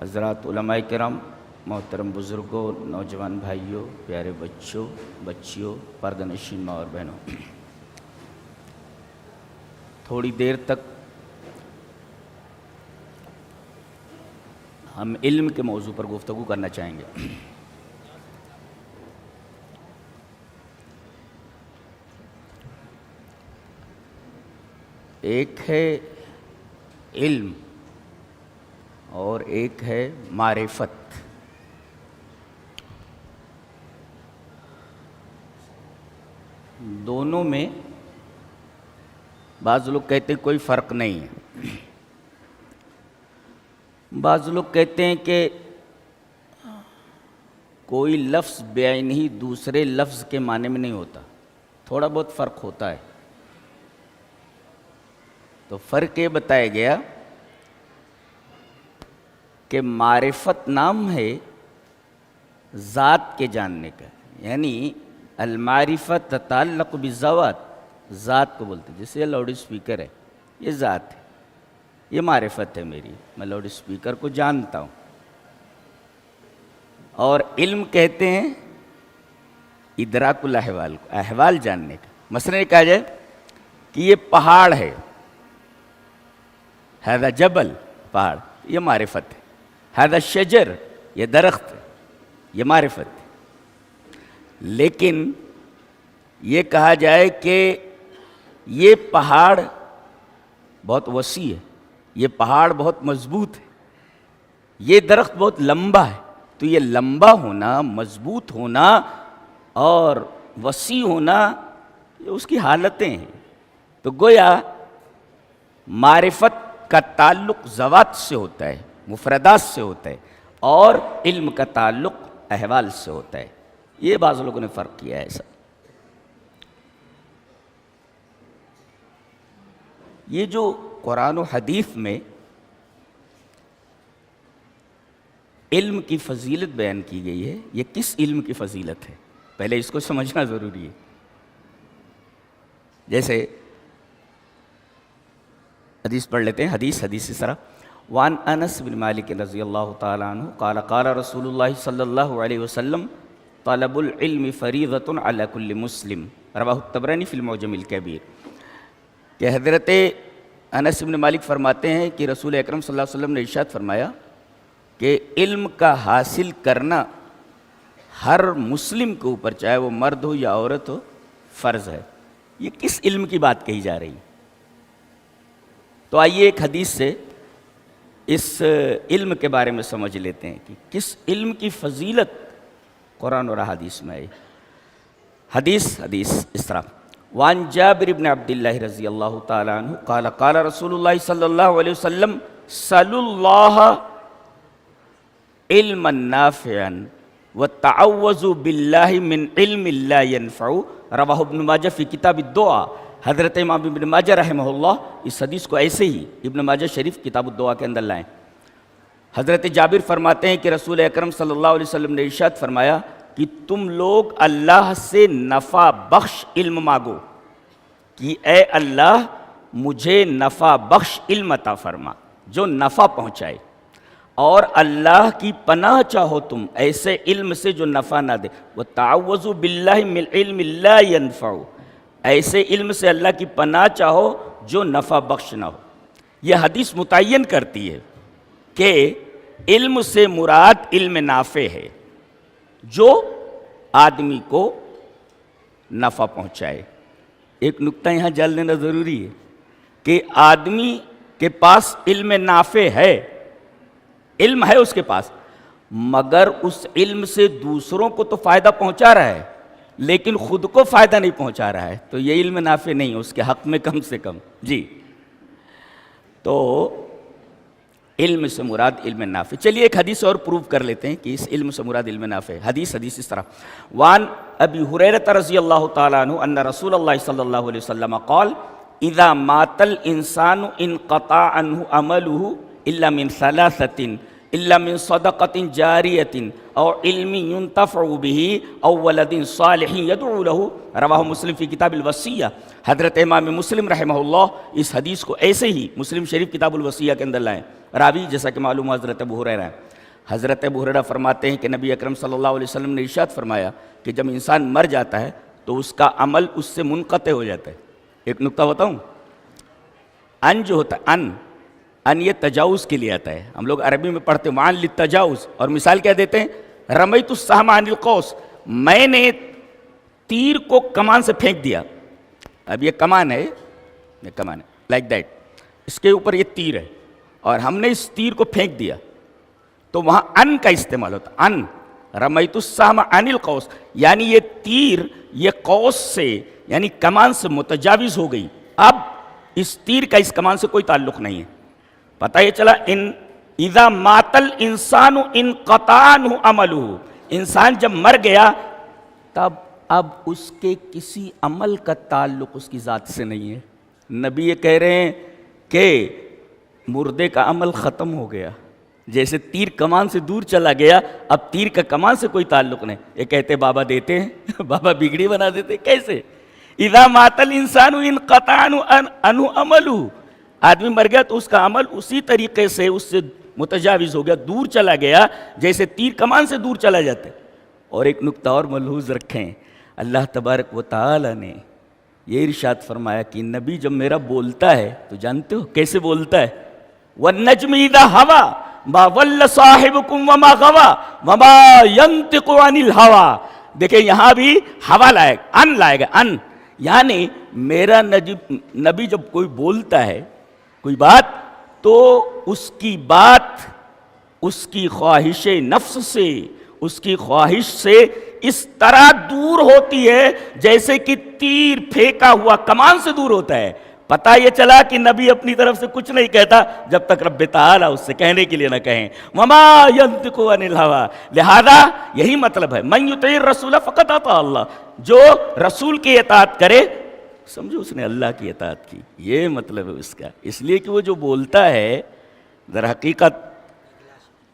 حضرات علماء کرام، محترم بزرگوں، نوجوان بھائیوں، پیارے بچوں، بچیوں، پردہ نشین ماں اور بہنوں، تھوڑی دیر تک ہم علم کے موضوع پر گفتگو کرنا چاہیں گے۔ ایک ہے علم اور ایک ہے معرفت۔ دونوں میں بعض لوگ کہتے ہیں کوئی فرق نہیں ہے، بعض لوگ کہتے ہیں کہ کوئی لفظ بعینہ دوسرے لفظ کے معنی میں نہیں ہوتا، تھوڑا بہت فرق ہوتا ہے۔ تو فرق یہ بتایا گیا کہ معرفت نام ہے ذات کے جاننے کا، یعنی المعرفت تتعلق بالذوات، ذات کو بولتے ہیں۔ جیسے لاؤڈ اسپیکر ہے، یہ ذات ہے، یہ معرفت ہے میری، میں لاؤڈ اسپیکر کو جانتا ہوں۔ اور علم کہتے ہیں ادراک الاحوال کو، احوال جاننے کا۔ مثلا یہ کہا جائے کہ یہ پہاڑ ہے، ہذا جبل، پہاڑ، یہ معرفت ہے۔ ہذا شجر، یہ درخت ہے، یہ معرفت ہے۔ لیکن یہ کہا جائے کہ یہ پہاڑ بہت وسیع ہے، یہ پہاڑ بہت مضبوط ہے، یہ درخت بہت لمبا ہے، تو یہ لمبا ہونا، مضبوط ہونا اور وسیع ہونا یہ اس کی حالتیں ہیں۔ تو گویا معرفت کا تعلق ذوات سے ہوتا ہے، مفردات سے ہوتا ہے، اور علم کا تعلق احوال سے ہوتا ہے۔ یہ بعض لوگوں نے فرق کیا ہے ایسا۔ یہ جو قرآن و حدیث میں علم کی فضیلت بیان کی گئی ہے، یہ کس علم کی فضیلت ہے؟ پہلے اس کو سمجھنا ضروری ہے۔ جیسے حدیث پڑھ لیتے ہیں، حدیث اس طرح: وعن انس بن مالک رضی اللہ تعالیٰ عنہ قال قال رسول اللہ صلی اللہ علیہ وسلم طلب العلم فریضۃ علی کل مسلم، رواہ الطبرانی فی المعجم الکبیر۔ کہ حضرت انس بن مالک فرماتے ہیں کہ رسول اکرم صلی اللہ علیہ وسلم نے ارشاد فرمایا کہ علم کا حاصل کرنا ہر مسلم کے اوپر، چاہے وہ مرد ہو یا عورت ہو، فرض ہے۔ یہ کس علم کی بات کہی جا رہی ہے؟ تو آئیے ایک حدیث سے اس علم کے بارے میں سمجھ لیتے ہیں کہ کس علم کی فضیلت قرآن اور حدیث میں ہے۔ حدیث اس طرح: وعن جابر بن عبد اللہ رضی اللہ تعالیٰ عنہ قال قال رسول اللہ صلی اللہ علیہ وسلم سلوا اللہ علما نافعا وتعوذوا باللہ من علم لا ينفع، رواہ ابن ماجہ فی کتاب الدعاء۔ حضرت امام ابن ماجہ رحمہ اللہ اس حدیث کو ایسے ہی ابن ماجہ شریف کتاب الدعاء کے اندر لائیں۔ حضرت جابر فرماتے ہیں کہ رسول اکرم صلی اللہ علیہ وسلم نے ارشاد فرمایا کہ تم لوگ اللہ سے نفع بخش علم مانگو، کہ اے اللہ مجھے نفع بخش علم عطا فرما جو نفع پہنچائے، اور اللہ کی پناہ چاہو تم ایسے علم سے جو نفع نہ دے۔ وَتَعَوَّذُوا بِاللَّهِ مِنْ عِلْمٍ لَا يَنْفَعُ، ایسے علم سے اللہ کی پناہ چاہو جو نفع بخش نہ ہو۔ یہ حدیث متعین کرتی ہے کہ علم سے مراد علم نافع ہے جو آدمی کو نفع پہنچائے۔ ایک نکتہ یہاں جان لینا ضروری ہے کہ آدمی کے پاس علم نافع ہے، علم ہے اس کے پاس، مگر اس علم سے دوسروں کو تو فائدہ پہنچا رہا ہے لیکن خود کو فائدہ نہیں پہنچا رہا ہے، تو یہ علم نافع نہیں ہے اس کے حق میں کم سے کم۔ جی، تو علم سے مراد علم نافع۔ چلیے ایک حدیث اور پروف کر لیتے ہیں کہ اس علم سے مراد علم نافع ہے۔ حدیث اس طرح: وعن ابی ہریرہ رضی اللہ تعالیٰ عنہ ان رسول اللہ صلی اللہ علیہ وسلم قال اذا مات الانسان انقطع عنہ عملہ الا من ثلاثۃ الا من صدقۃ جاریۃ او علم ينتفع به او ولد صالح يدعو له، رواہ مسلم فی کتاب الوصیہ۔ حضرت امام مسلم رحمہ اللہ اس حدیث کو ایسے ہی مسلم شریف کتاب الوصیہ کے اندر لائیں۔ راوی جیسا کہ معلوم حضرت ابو ہریرہ ہے۔ حضرت ابو ہریرہ فرماتے ہیں کہ نبی اکرم صلی اللہ علیہ وسلم نے ارشاد فرمایا کہ جب انسان مر جاتا ہے تو اس کا عمل اس سے منقطع ہو جاتا ہے۔ ایک نکتہ بتاؤں، ان جو ہوتا ہے ان یہ تجاوز کے لیے آتا ہے، ہم لوگ عربی میں پڑھتے ہیں وعن للتجاوز، اور مثال کیا دیتے ہیں، رمیت السہم عن القوس، میں نے تیر کو کمان سے پھینک دیا۔ اب یہ کمان ہے لائک دیٹ، اس کے اوپر یہ تیر ہے اور ہم نے اس تیر کو پھینک دیا، تو وہاں ان کا استعمال ہوتا ہے، ان رمیت السہم عن القوس، یعنی یہ تیر یہ قوس سے یعنی کمان سے متجاوز ہو گئی، اب اس تیر کا اس کمان سے کوئی تعلق نہیں ہے۔ پتہ یہ چلا اذا مات الانسان انقطع عنہ عملہ، انسان جب مر گیا تب اب اس کے کسی عمل کا تعلق اس کی ذات سے نہیں ہے۔ نبی یہ کہہ رہے ہیں کہ مردے کا عمل ختم ہو گیا، جیسے تیر کمان سے دور چلا گیا اب تیر کا کمان سے کوئی تعلق نہیں۔ یہ کہتے بابا دیتے ہیں بابا بگڑی بنا دیتے، کیسے؟ اذا مات الانسان انقطع عنہ عملہ، آدمی مر گیا تو اس کا عمل اسی طریقے سے اس سے متجاوز ہو گیا، دور چلا گیا، جیسے تیر کمان سے دور چلا جاتا ہے۔ اور ایک نکتہ اور ملحوظ رکھیں، اللہ تبارک و تعالی نے یہ ارشاد فرمایا کہ نبی جب میرا بولتا ہے تو جانتے ہو کیسے بولتا ہے، وَالنَّجْمِ إِذَا هَوَى مَا ضَلَّ صَاحِبُكُمْ وَمَا غَوَى وَمَا يَنطِقُ عَنِ الْهَوَى۔ دیکھیں یہاں بھی ہوا لائے گا، ان لائے گا، ان، یعنی میرا نبی جب کوئی بولتا ہے کوئی بات تو اس کی بات اس کی خواہش نفس سے، اس کی خواہش سے اس طرح دور ہوتی ہے جیسے کہ تیر پھینکا ہوا کمان سے دور ہوتا ہے۔ پتہ یہ چلا کہ نبی اپنی طرف سے کچھ نہیں کہتا جب تک رب تعالی اس سے کہنے کے لیے نہ کہیں، وما ينطق عن الهوى۔ لہذا یہی مطلب ہے من یطیع الرسول فقد اطاع اللہ، جو رسول کی اطاعت کرے سمجھو اس نے اللہ کی اطاعت کی، یہ مطلب ہے اس کا۔ اس لیے کہ وہ جو بولتا ہے در حقیقت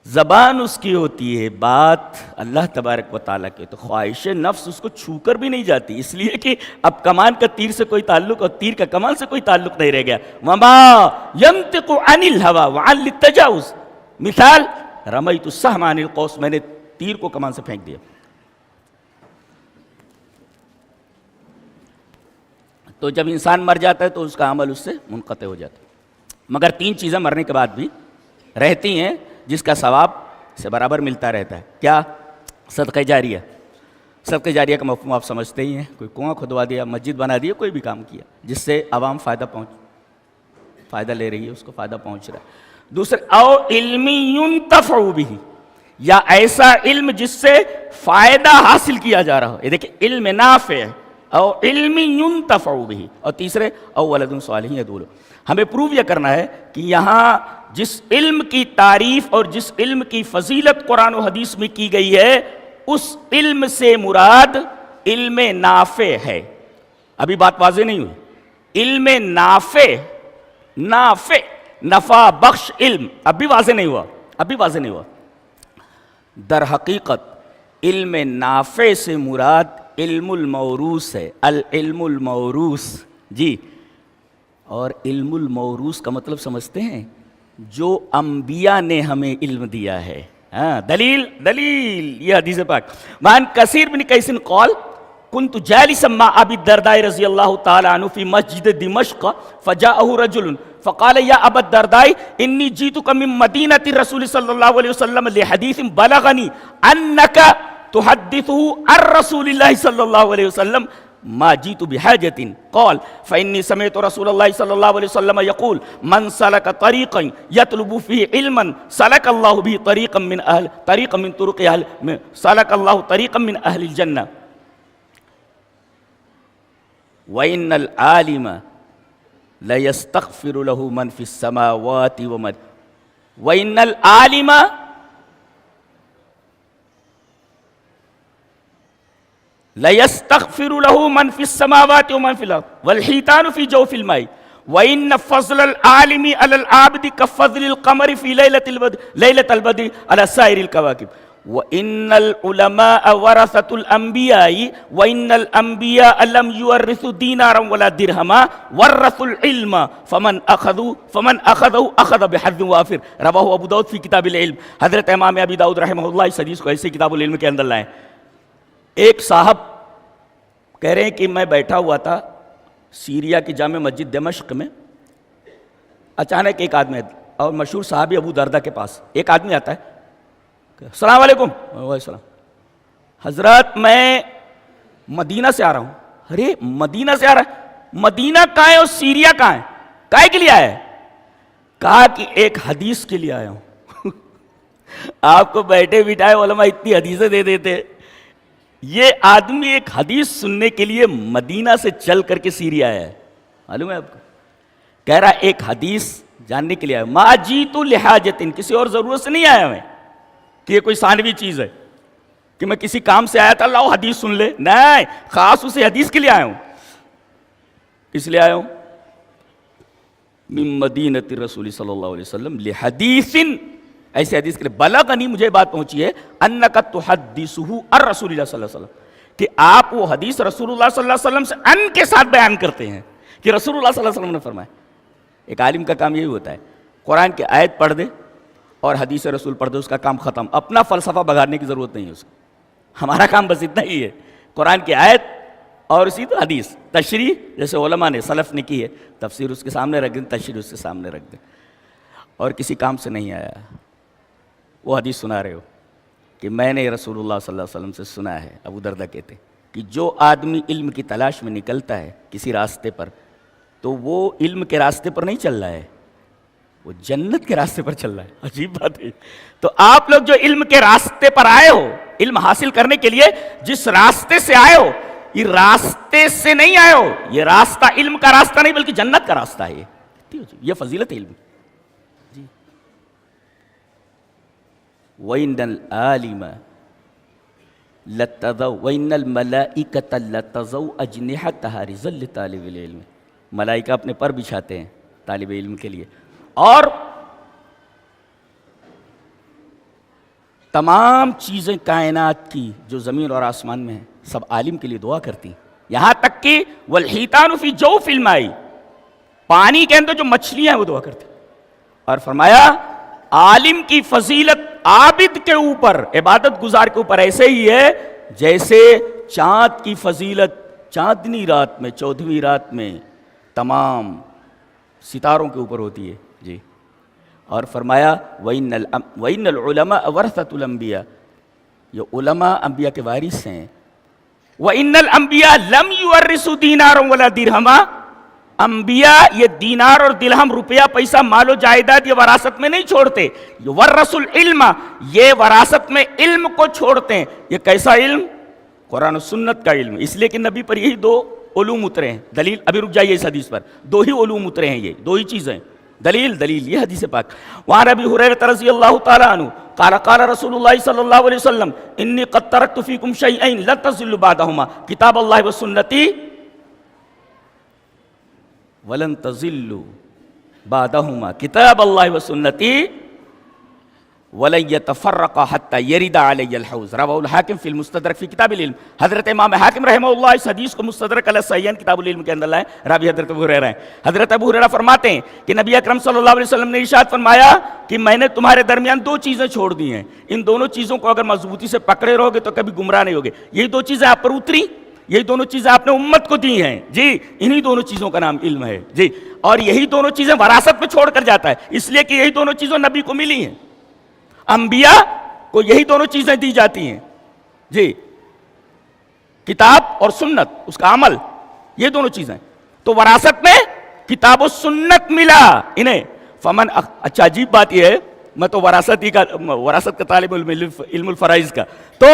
زبان اس کی ہوتی ہے، بات اللہ تبارک و تعالیٰ کی، تو خواہش نفس اس کو چھو کر بھی نہیں جاتی، اس لیے کہ اب کمان کا تیر سے کوئی تعلق اور تیر کا کمان سے کوئی تعلق نہیں رہ گیا۔ وما ينطق عن الهوى وعن للتجاوز، مثال رمیت السہم عن القوس، میں نے تیر کو کمان سے پھینک دیا۔ تو جب انسان مر جاتا ہے تو اس کا عمل اس سے منقطع ہو جاتا ہے، مگر تین چیزیں مرنے کے بعد بھی رہتی ہیں جس کا ثواب سے برابر ملتا رہتا ہے۔ کیا؟ صدقہ جاریہ۔ صدقہ جاریہ کا مفہوم آپ سمجھتے ہی ہیں، کوئی کنواں کھدوا دیا، مسجد بنا دیا، کوئی بھی کام کیا جس سے عوام فائدہ لے رہی ہے، اس کو فائدہ پہنچ رہا ہے۔ دوسرے او علم ينتفع به، یا ایسا علم جس سے فائدہ حاصل کیا جا رہا ہو، یہ دیکھیں علم نافع او علم ينتفع به، اور تیسرے او ولد صالح يدعو له۔ ہمیں پروو یہ کرنا ہے کہ یہاں جس علم کی تعریف اور جس علم کی فضیلت قرآن و حدیث میں کی گئی ہے اس علم سے مراد علم نافع ہے۔ ابھی بات واضح نہیں ہوئی، علم نافع نفع بخش علم ابھی واضح نہیں ہوا۔ در حقیقت علم نافع سے مراد علم الموروث ہے، العلم الموروث جی۔ اور علم الموروث کا مطلب سمجھتے ہیں؟ جو انبیاء نے ہمیں علم دیا ہے۔ دلیل یہ حدیث پاک، وعن کثیر بن قیس قال كنت جالسا مع ابي الدرداء رضي الله تعالى عنه في مسجد دمشق فجاءه رجل فقال يا ابا الدرداء اني جئتك من مدينة الرسول صلى الله عليه وسلم لحديث بلغني انك تحدثه عن رسول الله صلى الله عليه وسلم ما جئت بحاجة قال فإني سمعت رسول الله صلى الله عليه وسلم يقول من سلك طريقا يطلب فيه علما سلك الله به طريقا من طرق أهل سلك الله طريقا من أهل الجنة وإن العالم لا يستغفر له من في السماوات ومن وإن العالم لا يستغفر له من في السماوات ومن في الأرض والحيتان في جوف الماء وَإِنَّ فَضْلَ الْعَالِمِ عَلَى الْعَابِدِ كَفَضْلِ الْقَمَرِ فِي لَيْلَةِ الْبَدْرِ عَلَى سَائِرِ الْكَوَاكِبِ وَإِنَّ الْعُلَمَاءَ وَرَثَةُ الْأَنْبِيَاءِ وَإِنَّ الْأَنْبِيَاءَ لَمْ يُوَرِّثُوا دِينَارًا وَلَا دِرْهَمًا وَرَّثُوا الْعِلْمَ فَمَنْ أَخَذَهُ أَخَذَ بِحَظٍّ وَافِرٍ رواہ ابو داؤد فی کتاب العلم. حضرت امام ابی داؤد رحمہ اللہ اس حدیث کو ایسے کتاب العلم کے اندر لائیں. ایک صاحب کہہ رہے ہیں کہ میں بیٹھا ہوا تھا سیریا کی جامع مسجد دمشق میں، اچانک ایک آدمی، اور مشہور صحابی ابو دردہ کے پاس ایک آدمی آتا ہے، السلام علیکم. وعلیکم السلام. حضرت میں مدینہ سے آ رہا ہوں. ارے مدینہ سے آ رہا ہے؟ مدینہ کہاں ہے اور سیریا کہاں ہے؟ کائے کے لیے آیا ہے؟ کہا کہ ایک حدیث کے لیے آیا ہوں. آپ کو بیٹھے بٹھائے علماء اتنی حدیثیں دے دیتے، یہ آدمی ایک حدیث سننے کے لیے مدینہ سے چل کر کے سیریا آیا ہے. معلوم ہے آپ کو؟ کہہ رہا ایک حدیث جاننے کے لیے آیا. ما جیت لحاجت، کسی اور ضرورت سے نہیں آیا میں کہ یہ کوئی ثانوی چیز ہے کہ میں کسی کام سے آیا تھا اللہ حدیث سن لے، نہیں، خاص اسے حدیث کے لیے آیا ہوں. کس لیے آیا ہوں؟ من مدینۃ رسول صلی اللہ علیہ وسلم لحدیث، ایسے حدیث کے لیے بلغنی، مجھے بات پہنچی ہے، انک تحدثہ عن رسول اللہ صلی اللہ علیہ وسلم، کہ آپ وہ حدیث رسول اللہ صلی اللہ علیہ وسلم سے ان کے ساتھ بیان کرتے ہیں کہ رسول اللہ صلی اللہ علیہ وسلم نے فرمایا. ایک عالم کا کام یہی ہوتا ہے، قرآن کی آیت پڑھ دے اور حدیث رسول پڑھ دے، اس کا کام ختم. اپنا فلسفہ بگاڑنے کی ضرورت نہیں ہے اس کو. ہمارا کام بس اتنا ہی ہے، قرآن کی آیت اور اسی تو حدیث، تشریح جیسے علماء نے سلف نے کی ہے، تفسیر اس کے سامنے رکھ دیں، تشریح اس کے سامنے رکھ دیں. اور کسی کام سے نہیں آیا. وہ حدیث سنا رہے ہو کہ میں نے رسول اللہ صلی اللہ علیہ وسلم سے سنا ہے. ابو دردہ کہتے کہ جو آدمی علم کی تلاش میں نکلتا ہے کسی راستے پر، تو وہ علم کے راستے پر نہیں چل رہا ہے، وہ جنت کے راستے پر چل رہا ہے. عجیب بات ہے. تو آپ لوگ جو علم کے راستے پر آئے ہو، علم حاصل کرنے کے لیے جس راستے سے آئے ہو، یہ راستے سے نہیں آئے ہو، یہ راستہ علم کا راستہ نہیں بلکہ جنت کا راستہ ہے. یہ فضیلت علم. جی وَإِنَّ الْعَالِمَ لَتَّضَوْا وَإِنَّ الْمَلَائِكَةَ لَتَضَوْا أَجْنِحَتَهَا رِضًا لِطَالِبِ الْعِلْمِ. ملائکہ اپنے پر بچھاتے ہیں طالب علم کے لیے، اور تمام چیزیں کائنات کی جو زمین اور آسمان میں ہیں سب عالم کے لیے دعا کرتی ہیں. یہاں تک کہ وَالْحِيتَانُ فِي جَوْفِ الْمَاءِ، پانی کے اندر جو مچھلیاں ہیں وہ دعا کرتی ہیں. اور فرمایا عالم کی فضیلت عابد کے اوپر، عبادت گزار کے اوپر ایسے ہی ہے جیسے چاند کی فضیلت چاندنی رات میں، 14ویں رات میں تمام ستاروں کے اوپر ہوتی ہے. جی اور فرمایا وَإِنَّ الْعُلَمَاءَ وَرَثَةُ الْأَنْبِيَاءِ، یہ علماء انبیاء کے وارث ہیں. وَإِنَّ الْأَنْبِيَاءَ لَمْ يُوَرِّثُوا دِينَارًا وَلَا دِرْهَمًا، انبیاء یہ دینار اور درہم، روپیہ پیسہ، مال و جائیداد یہ وراثت میں نہیں چھوڑتے. وَرَّثُوا الْعِلْمَ، یہ وراثت میں علم کو چھوڑتے ہیں. یہ کیسا علم؟ قرآن و سنت کا علم. اس لیے کہ نبی پر یہی دو علوم اترے ہیں. دلیل ابھی رک جائیے، اس حدیث پر دو ہی علوم اترے ہیں، یہ دو ہی چیزیں. دلیل یہ حدیث پاک. وعن ابی ہریرہ رضی اللہ تعالی عنہ قال قال رسول اللہ صلی اللہ علیہ وسلم انی قد ترکت فیکم شیئین لن تضلوا بعدہما کتاب اللہ و سنتی ولن تضلوا بعدہما کتاب اللہ و سنتی ولن يتفرقا حتى يرد علي الحوض رواه الحاکم فی المستدرک فی کتاب العلم. حضرت امام حاکم رحمہ اللہ اس حدیث کو مستدرک علی الصحیحین کتاب العلم کے اندر لائے. راوی حضرت ابو ہریرہ ہیں. حضرت ابو ہریرہ فرماتے ہیں کہ نبی اکرم صلی اللہ علیہ وسلم نے ارشاد فرمایا کہ میں نے تمہارے درمیان دو چیزیں چھوڑ دی ہیں، ان دونوں چیزوں کو اگر مضبوطی سے پکڑے رہو گے تو کبھی گمراہ نہیں ہوگے. یہی دو چیزیں آپ پر اتری، یہی دونوں چیزیں آپ نے امت کو دی ہیں. جی انہی دونوں چیزوں کا نام علم ہے. جی اور یہی دونوں چیزیں وراثت میں چھوڑ کر جاتا ہے، اس لیے کہ یہی دونوں چیزیں نبی کو ملی ہیں. انبیاء کو یہی دونوں چیزیں دی جاتی ہیں. جی کتاب اور سنت، اس کا عمل، یہ دونوں چیزیں. تو وراثت میں کتاب و سنت ملا انہیں. فمن اچھا عجیب بات یہ ہے، میں تو وراثت کا طالب علم الفرائض کا، تو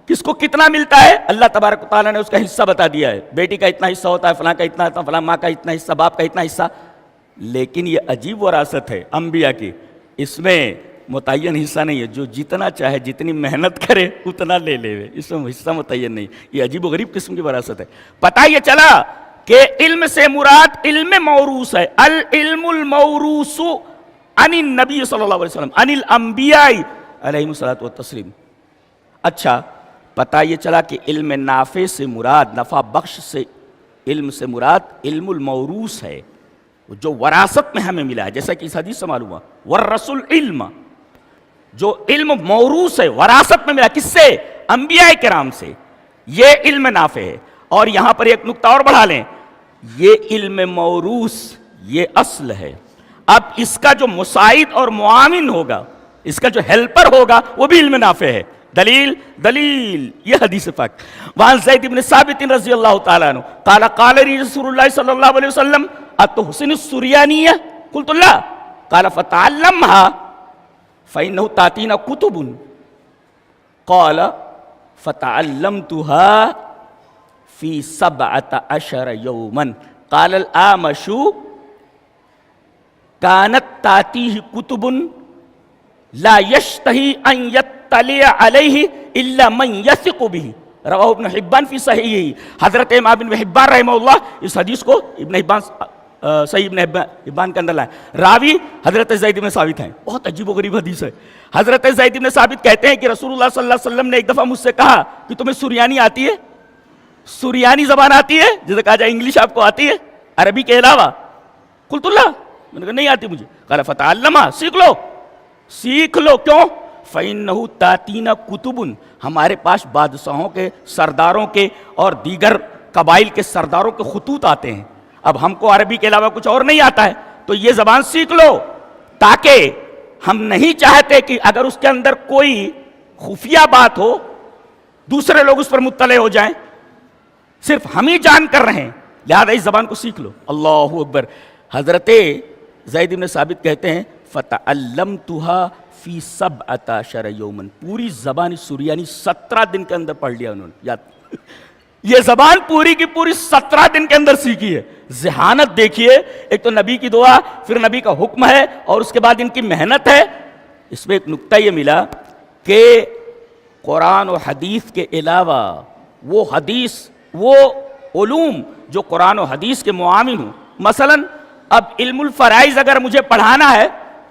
کس کو کتنا ملتا ہے اللہ تبارک و تعالیٰ نے اس کا حصہ بتا دیا ہے. بیٹی کا اتنا حصہ ہوتا ہے، فلاں کا اتنا، فلاں ماں کا اتنا حصہ، باپ کا اتنا حصہ. لیکن یہ عجیب وراثت ہے انبیاء کی، اس میں متعین حصہ نہیں ہے. جو جتنا چاہے جتنی محنت کرے اتنا لے لے، اس میں حصہ متعین نہیں. یہ عجیب و غریب قسم کی وراثت ہے. پتہ یہ چلا کہ علم سے مراد علم موروث ہے. العلم الموروث عن النبی صلی اللہ علیہ وسلم عن الانبیاء علیہم الصلوۃ والتسلیم. اچھا پتہ یہ چلا کہ علم نافع سے مراد، نفع بخش سے علم سے مراد علم الموروث ہے، جو وراثت میں ہمیں ملا ہے، جیسا کہ اس حدیث سے معلوم ہوا ورثوا العلم، جو علم موروث ہے وراثت میں ملا. کس سے؟ انبیاء کرام سے. یہ علم نافع ہے. اور یہاں پر ایک نقطہ اور بڑھا لیں، یہ علم موروث یہ اصل ہے. اب اس کا جو مساعد اور معاون ہوگا، اس کا جو ہیلپر ہوگا، وہ بھی علم نافع ہے. دلیل یہ حدیث پاک. وعن زید بن ثابت رضی اللہ تعالیٰ عنہ قال قال رسول اللہ صلی اللہ علیہ وسلم اتحسن السریانیہ قلت لا قال فتعلمها فإنه تأتينا كتب قال فتعلمتها في 17 يوما قال الأعمش كانت تأتيه كتب لا يشتهي أن يطلع عليه إلا من يثق به رواہ ابن حبان فی صحیح. حضرت امام ابن حبان رحمہ اللہ اس حدیث کو ابن حبان صحیح ابن حبان کے اندر لائے. راوی حضرت زید بن ثابت ہیں. بہت عجیب و غریب حدیث ہے. حضرت زید بن ثابت کہتے ہیں کہ رسول اللہ صلی اللہ علیہ وسلم نے ایک دفعہ مجھ سے کہا کہ تمہیں سریانی آتی ہے؟ سریانی زبان آتی ہے جسے کہا جائے انگلش آپ کو آتی ہے عربی کے علاوہ؟ قلت اللہ، میں نے کہا نہیں آتی مجھے. قال فتعلمها، سیکھ لو. کیوں؟ فَإِنَّهُ تَأْتِينَا كُتُبٌ، ہمارے پاس بادشاہوں کے، سرداروں کے اور دیگر قبائل کے سرداروں کے خطوط آتے ہیں. اب ہم کو عربی کے علاوہ کچھ اور نہیں آتا ہے، تو یہ زبان سیکھ لو، تاکہ ہم نہیں چاہتے کہ اگر اس کے اندر کوئی خفیہ بات ہو دوسرے لوگ اس پر مطلع ہو جائیں. صرف ہم ہی جان کر رہے ہیں، لہذا اس زبان کو سیکھ لو. اللہ اکبر. حضرت زید بن ثابت کہتے ہیں فَتَعَلَّمْتُهَا فی 17 یومن، پوری زبان سریانی 17 دن کے اندر پڑھ لیا انہوں نے. یاد یہ زبان پوری کی پوری 17 دن کے اندر سیکھی ہے. ذہانت دیکھیے، ایک تو نبی کی دعا، پھر نبی کا حکم ہے، اور اس کے بعد ان کی محنت ہے. اس میں ایک نقطہ یہ ملا کہ قرآن و حدیث کے علاوہ وہ حدیث، وہ علوم جو قرآن و حدیث کے معاون ہوں. مثلا اب علم الفرائض اگر مجھے پڑھانا ہے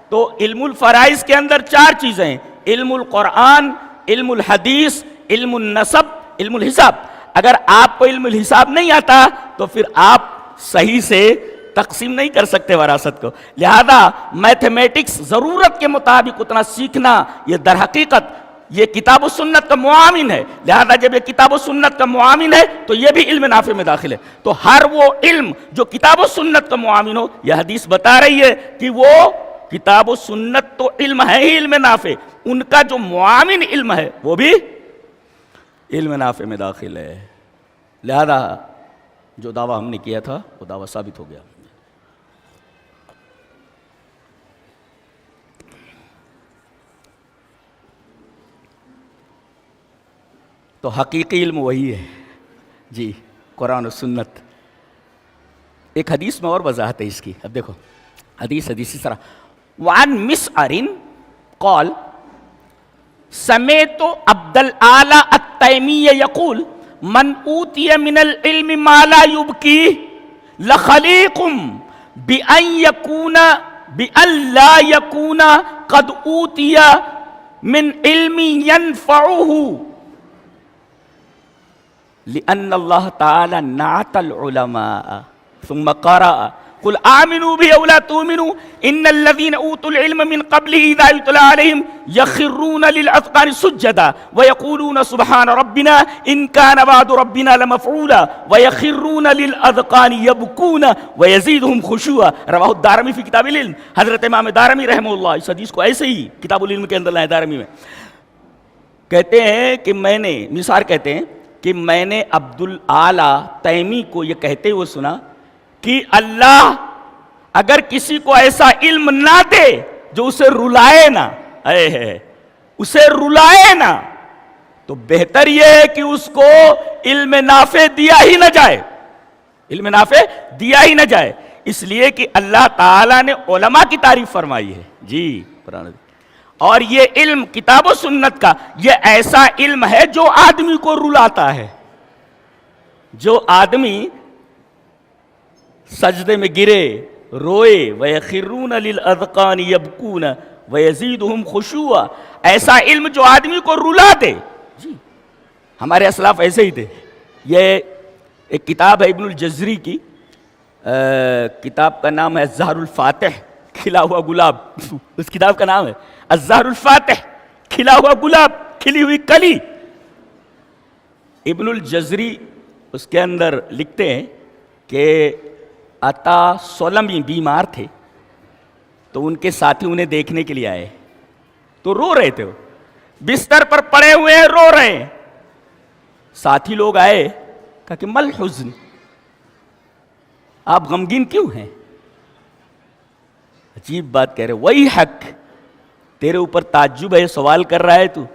تو علم الفرائض کے اندر 4 چیزیں ہیں: علم القرآن، علم الحدیث، علم النسب، علم الحساب. اگر آپ کو علم الحساب نہیں آتا تو پھر آپ صحیح سے تقسیم نہیں کر سکتے وراثت کو. لہذا میتھمیٹکس ضرورت کے مطابق اتنا سیکھنا یہ در حقیقت یہ کتاب و سنت کا معاون ہے. لہذا جب یہ کتاب و سنت کا معاون ہے تو یہ بھی علم نافع میں داخل ہے. تو ہر وہ علم جو کتاب و سنت کا معاون ہو، یہ حدیث بتا رہی ہے کہ وہ کتاب و سنت تو علم ہے ہی علم نافع، ان کا جو معاون علم ہے وہ بھی علم نافع میں داخل ہے. لہذا جو دعویٰ ہم نے کیا تھا وہ دعویٰ ثابت ہو گیا. تو حقیقی علم وہی ہے جی، قرآن و سنت. ایک حدیث میں اور وضاحت ہے اس کی. اب دیکھو حدیث اس طرح: وعن مسعر قال سمعت عبد الاعلی التیمی یقول من اوتی من العلم ما لا یبکی لخلیق بأن لا یکون قد اوتی من علم ینفعه لأن اللہ تعالی نعت العلماء ثم قرأ قل آمنوا به أو لا تؤمنوا إن الذين أوتوا العلم من قبله إذا يتلى عليهم يخرون للأذقان سجدا ويقولون سبحان ربنا إن كان وعد ربنا لمفعولا ويخرون للأذقان يبكون ويزيدهم خشوعا. رواہ الدارمی فی کتاب العلم. حضرت امام دارمی رحمہ اللہ اس حدیث کو ایسے ہی کتاب العلم کے اندر لائے. دارمی میں کہتے ہیں کہ میں نے، مسعر کہتے ہیں کہ میں نے عبد الاعلی تیمی کو یہ کہتے ہوئے سنا کہ اللہ اگر کسی کو ایسا علم نہ دے جو اسے رلائے نہ، اسے رلائے نہ، تو بہتر یہ ہے کہ اس کو علم نافع دیا ہی نہ جائے. علم نافع دیا ہی نہ جائے، اس لیے کہ اللہ تعالیٰ نے علماء کی تعریف فرمائی ہے جی قرآن. اور یہ علم کتاب و سنت کا یہ ایسا علم ہے جو آدمی کو رلاتا ہے. جو آدمی سجدے میں گرے، روئے، وَيَخِرُّونَ لِلْأَذْقَانِ يَبْكُونَ وَيَزِيدُهُمْ خُشُوعًا، ایسا علم جو آدمی کو رلا دے. جی ہمارے اسلاف ایسے ہی تھے. یہ ایک کتاب ہے ابن الجزری کی، کتاب کا نام ہے الزہر الفاتح، کھلا ہوا گلاب. اس کتاب کا نام ہے الزہر الفاتح، کھلا ہوا گلاب، کھلی ہوئی کلی. ابن الجزری اس کے اندر لکھتے ہیں کہ عطا سلمی بیمار تھے تو ان کے ساتھی انہیں دیکھنے کے لیے آئے تو رو رہے تھے، وہ بستر پر پڑے ہوئے ہیں، رو رہے ہیں. ساتھی لوگ آئے، کہا کہ مل حزن، آپ غمگین کیوں ہیں؟ عجیب بات کہہ رہے، وہی حق، تیرے اوپر تعجب ہے، سوال کر رہا ہے تو.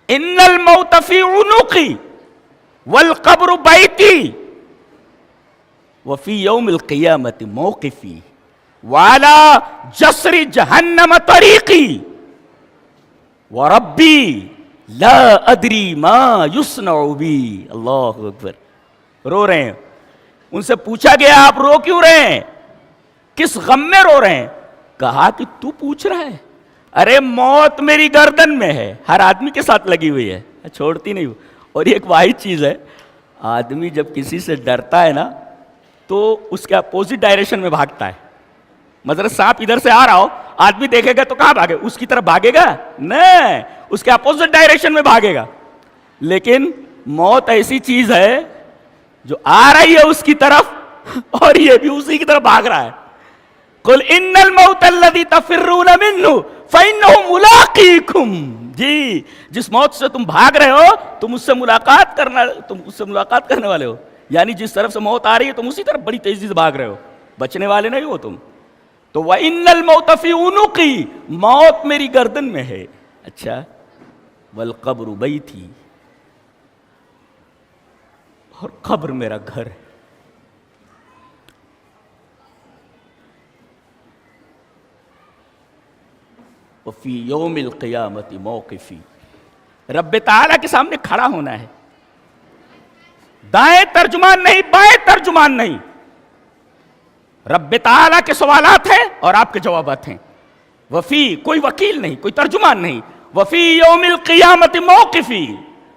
ان الموت فی عنقی والقبر بیتی وفی یوم القیامت موقفی وعلی جسر جہنم طریقی وربی لا ادری ما یصنع بی. اللہ اکبر. رو رہے ہیں. ان سے پوچھا گیا آپ رو کیوں رہے ہیں، کس غم میں رو رہے ہیں؟ کہا کہ تو پوچھ رہا ہے، ارے موت میری گردن میں ہے، ہر آدمی کے ساتھ لگی ہوئی ہے، چھوڑتی نہیں ہوں. اور یہ ایک واحد چیز ہے، آدمی جب کسی سے ڈرتا ہے نا تو اس کے اپوزٹ ڈائریکشن میں بھاگتا ہے. مثلا سانپ ادھر سے آ رہا ہو، آدمی دیکھے گا تو کہاں بھاگے؟ اس کی طرف بھاگے گا؟ نہیں، اس کے اپوزٹ ڈائریکشن میں بھاگے گا. لیکن موت ایسی چیز ہے جو آ رہی ہے اس کی طرف اور یہ بھی اسی کی طرف بھاگ رہا ہے. قل ان الموت الذی تفرون منہ فانہ ملاقیکم. جی جس موت سے تم بھاگ رہے ہو تم اس سے ملاقات کرنے والے ہو. یعنی جس طرف سے موت آ رہی ہے تم اسی طرف بڑی تیزی سے بھاگ رہے ہو، بچنے والے نہیں ہو تم. تو وَإِنَّ الْمَوْتَ فِي عُنُقِي، موت میری گردن میں ہے. اچھا، وَالْقَبْرُ بَيْتِي، اور قبر میرا گھر ہے. وَفِي يَوْمِ الْقِيَامَةِ مَوْقِفِي، رب تعالیٰ کے سامنے کھڑا ہونا ہے. دائیں ترجمان نہیں، بائیں ترجمان نہیں، رب تعالیٰ کے سوالات ہیں اور آپ کے جوابات ہیں. وفی، کوئی وکیل نہیں، کوئی ترجمان نہیں. وفی یوم القیامت موقفی،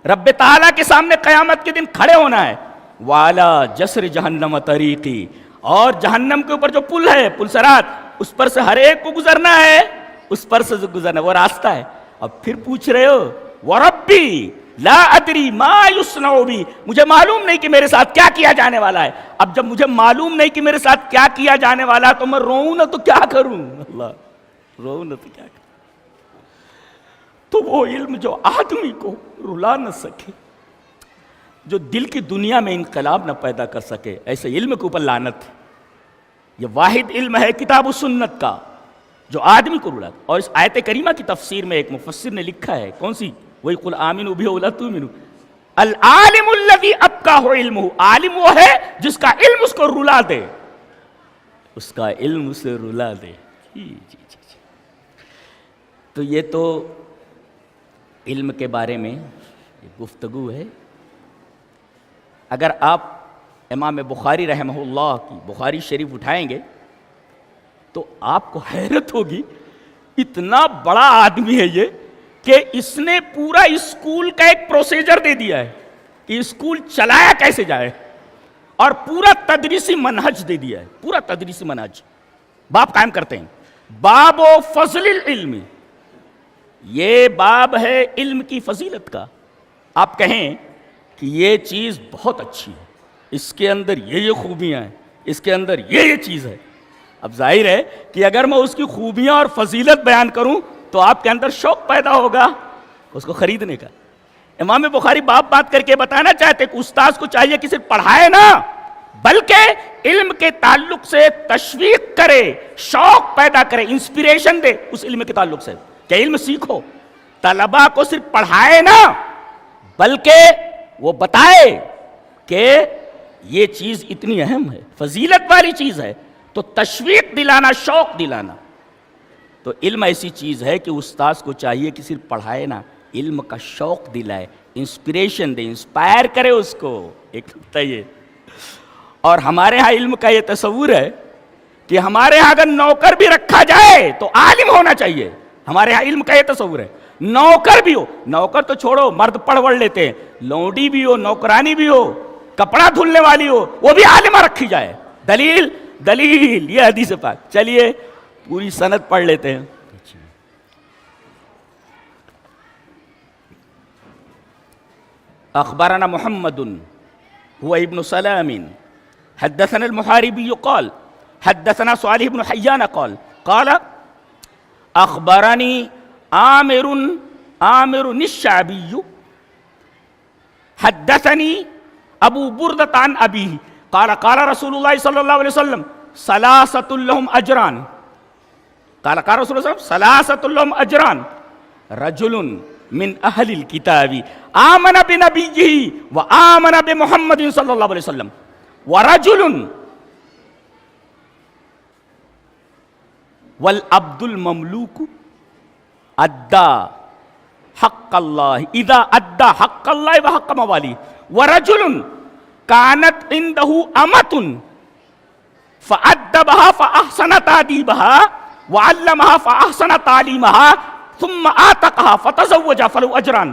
رب تعالیٰ کے سامنے قیامت کے دن کھڑے ہونا ہے. والا جسر جہنم طریقی، اور جہنم کے اوپر جو پل ہے، پل صراط، اس پر سے ہر ایک کو گزرنا ہے، اس پر سے گزرنا وہ راستہ ہے. اب پھر پوچھ رہے ہو وربی لا ادری ما یصنع بی، مجھے معلوم نہیں کہ میرے ساتھ کیا کیا جانے والا ہے. اب جب مجھے معلوم نہیں کہ میرے ساتھ کیا کیا جانے والا ہے تو میں روؤں نہ تو کیا کروں؟ اللہ، روؤں نہ تو کیا کروں؟ تو وہ علم جو آدمی کو رلا نہ سکے، جو دل کی دنیا میں انقلاب نہ پیدا کر سکے، ایسے علم کے اوپر لعنت ہے. یہ واحد علم ہے کتاب و سنت کا جو آدمی کو رلا. اور اس آیت کریمہ کی تفسیر میں ایک مفسر نے لکھا ہے، کون سی؟ وہی قل آمنوا بہ ولا تؤمنوا، العالم الذی ابقاہ علمہ، عالم وہ ہے جس کا علم اس کو رلا دے، اس کا علم اسے رلا دے. جی جی جی جی. تو یہ تو علم کے بارے میں گفتگو ہے. اگر آپ امام بخاری رحمہ اللہ کی بخاری شریف اٹھائیں گے تو آپ کو حیرت ہوگی، اتنا بڑا آدمی ہے یہ کہ اس نے پورا اسکول کا ایک پروسیجر دے دیا ہے کہ اسکول چلایا کیسے جائے، اور پورا تدریسی منہج دے دیا ہے، پورا تدریسی منہج. باب قائم کرتے ہیں، باب و فضل العلم، یہ باب ہے علم کی فضیلت کا. آپ کہیں کہ یہ چیز بہت اچھی ہے، اس کے اندر یہ خوبیاں ہیں، اس کے اندر یہ چیز ہے. اب ظاہر ہے کہ اگر میں اس کی خوبیاں اور فضیلت بیان کروں تو آپ کے اندر شوق پیدا ہوگا اس کو خریدنے کا. امام بخاری بات کر کے بتانا چاہتے کہ استاذ کو چاہیے کہ صرف پڑھائے نہ بلکہ علم کے تعلق سے تشویق کرے، شوق پیدا کرے، انسپریشن دے اس علم کے تعلق سے کہ علم سیکھو. طلباء کو صرف پڑھائے نہ بلکہ وہ بتائے کہ یہ چیز اتنی اہم ہے، فضیلت والی چیز ہے. تو تشویق دلانا، شوق دلانا. تو علم ایسی چیز ہے کہ استاذ کو چاہیے کہ صرف پڑھائے نہ، علم کا شوق دلائے، انسپریشن دے، انسپائر کرے اس کو. ایک نقطہ یہ. اور ہمارے ہاں علم کا یہ تصور ہے کہ ہمارے ہاں اگر نوکر بھی رکھا جائے تو عالم ہونا چاہیے. ہمارے ہاں علم کا یہ تصور ہے. نوکر بھی ہو, نوکر تو چھوڑو, مرد پڑھ وڑھ لیتے ہیں, لونڈی بھی ہو, نوکرانی بھی ہو, کپڑا دھلنے والی ہو, وہ بھی عالمہ رکھی جائے. دلیل دلیل یہ حدیث پاک. چلیے پوری سند پڑھ لیتے ہیں. اخبرنا محمد هو ابن سلام حدثنا المحاربي قال حدثنا صالح بن حيان قال اخبرني عامر الشعبي حدثني ابو بردة عن ابيه قال رسول الله صلى الله عليه وسلم ثلاثة لهم اجران. قال رسول الله صلى الله عليه وسلم ثلاثة لهم اجران. رجل من اهل الكتاب آمن بنبيه وآمن بمحمد صلى الله عليه وسلم ورجل والعبد المملوك ادى حق الله اذا ادى حق الله وحق مواليه ورجل كانت عنده امة فأدبها فأحسن تأديبها وعلمها فأحسن تعليمها ثم آتقها فتزوجها فله اجران.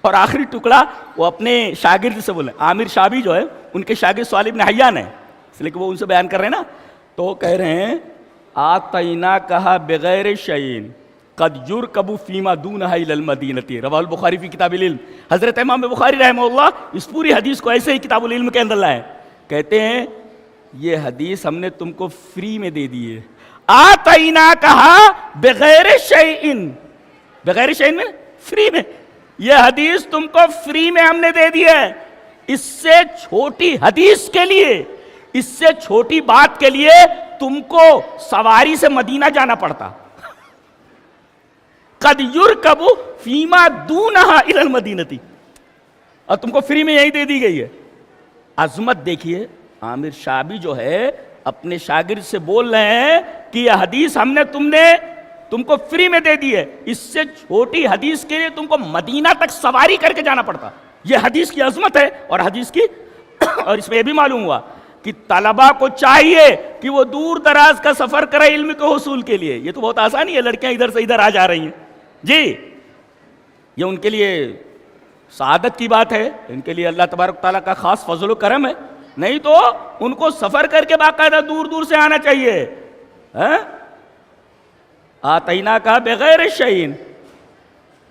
اور آخری ٹکڑا وہ اپنے شاگرد سے بولے. عامر شابی جو ہے ان کے شاگرد صالح بن حیان ہے, اس لیے کہ وہ ان سے بیان کر رہے ہیں نا, تو کہہ رہے ہیں آتینا کہا بغیر شیئن قد یرکب فیما دونہا الی المدینۃ. رواہ البخاری فی کتاب العلم. حضرت امام بخاری رحمہ اللہ اس پوری حدیث کو ایسے ہی کتاب العلم کے اندر لائے. کہتے ہیں یہ حدیث ہم نے تم کو فری میں دے دی ہے. آتینا کہا بغیر شیئن, بغیر شیئن میں فری میں, یہ حدیث تم کو فری میں ہم نے دے دی ہے. اس سے چھوٹی حدیث کے لیے, اس سے چھوٹی بات کے لیے تم کو سواری سے مدینہ جانا پڑتا. قد یرکب فیما دونہا الی المدینۃ, اور تم کو فری میں یہی دے دی گئی ہے. عظمت دیکھیے, عامر شابی جو ہے اپنے شاگرد سے بول رہے ہیں کہ یہ حدیث ہم نے تم کو فری میں دے دی ہے, اس سے چھوٹی حدیث کے لیے تم کو مدینہ تک سواری کر کے جانا پڑتا. یہ حدیث کی عظمت ہے. اور حدیث کی اور اس میں یہ بھی معلوم ہوا کہ طلبہ کو چاہیے کہ وہ دور دراز کا سفر کرے علم کے حصول کے لیے. یہ تو بہت آسانی ہے, لڑکیاں ادھر سے ادھر آ جا رہی ہیں جی, یہ ان کے لیے سعادت کی بات ہے, ان کے لیے اللہ تبارک تعالیٰ کا خاص فضل و کرم ہے. نہیں تو ان کو سفر کر کے باقاعدہ دور دور سے آنا چاہیے. آتینا کا بغیر شیئن